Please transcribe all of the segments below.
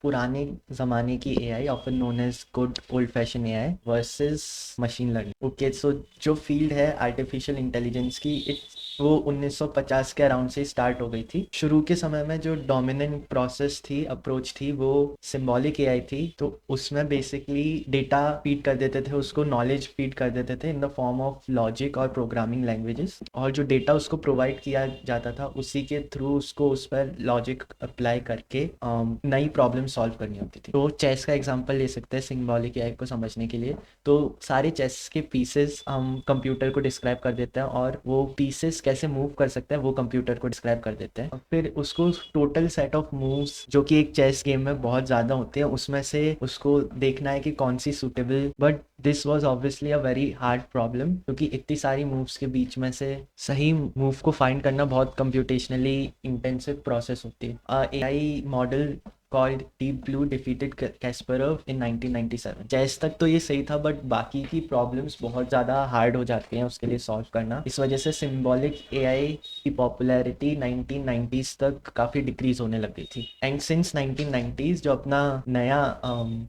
पुराने ज़माने की AI often known as good old fashion AI versus machine learning. Okay, so जो field है आर्टिफिशियल इंटेलिजेंस की, वो 1950 के अराउंड से स्टार्ट हो गई थी। शुरू के समय में जो डोमिनेंट प्रोसेस थी, अप्रोच थी, वो सिंबॉलिक एआई थी। तो उसमें बेसिकली डेटा फीड कर देते थे, उसको नॉलेज फीड कर देते थे in the form of logic और प्रोग्रामिंग लैंग्वेजेस, और जो डेटा उसको प्रोवाइड किया जाता था उसी के थ्रू उसको उस पर लॉजिक अप्लाई करके नई प्रॉब्लम सॉल्व करनी होती थी। तो चेस का एग्जांपल ले सकते हैं सिंबॉलिक एआई को समझने के लिए। तो सारे चेस के पीसेस हम कंप्यूटर को डिस्क्राइब कर देते हैं, और वो पीसेस कैसे मूव कर सकते हैं वो कंप्यूटर को डिस्क्राइब कर देते हैं। और फिर उसको टोटल सेट ऑफ मूव्स जो कि एक चेस गेम में बहुत ज़्यादा होते हैं, उसमें से उसको देखना है कि कौन सी suitable. But this was obviously a very hard problem, क्योंकि इतनी सारी मूव्स के बीच में से सही मूव को फाइंड करना बहुत कंप्यूटेशनली इंटेंसिव प्रोसेस होती है। AI model called Deep Blue defeated Kasparov in 1997। Chess तक तो ये सही था, बट बाकी की प्रॉब्लम्स बहुत ज़्यादा हार्ड हो जाती हैं उसके लिए सॉल्व करना। इस वजह से सिंबॉलिक एआई की पॉपुलैरिटी 1990s तक काफ़ी डिक्रीज होने लग गई थी। एंड सिंस 1990s जो अपना नया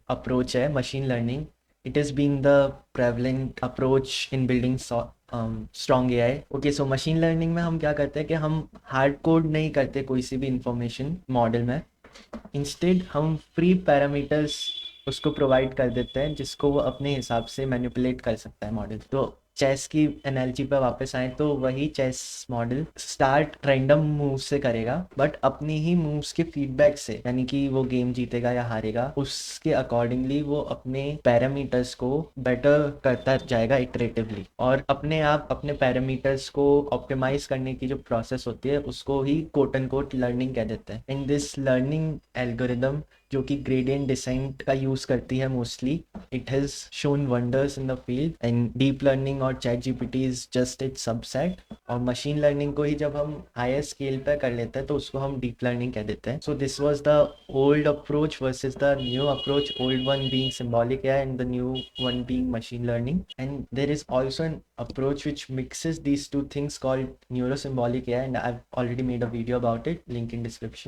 अप्रोच है machine learning, it is being the prevalent approach in building strong AI। Okay, so machine learning में हम क्या करते हैं कि हम हार्ड कोड नहीं करते कोई सी भी इंफॉर्मेशन मॉडल में। इंस्टेड हम फ्री पैरामीटर्स उसको प्रोवाइड कर देते हैं, जिसको वो अपने हिसाब से मैनिपुलेट कर सकता है मॉडल। तो चेस की एनालॉजी पर वापस आए तो वही chess model start random move से करेगा, बट अपनी ही मूव्स के फीडबैक से, यानी कि वो गेम जीतेगा या हारेगा उसके अकॉर्डिंगली वो अपने पैरामीटर्स को बेटर करता जाएगा इटरेटिवली, और अपने आप अपने पैरामीटर्स को ऑप्टिमाइज करने की जो प्रोसेस होती है उसको ही कोट एंड कोट लर्निंग कह देते हैं। इन दिस लर्निंग एल्गोरिदम, जो कि ग्रेडियंट डिसेंट का यूज़ करती है mostly, it has shown wonders in the field. And deep learning और ChatGPT is just it subset. और मशीन लर्निंग को ही जब हम हायर स्केल पे कर लेते हैं तो उसको हम डीप लर्निंग कह देते हैं। So this was the old approach versus the new approach, old one being symbolic AI and the new one being machine learning। And there is also an approach which mixes these two things called neurosymbolic AI, and I've already made a video about it, link in description।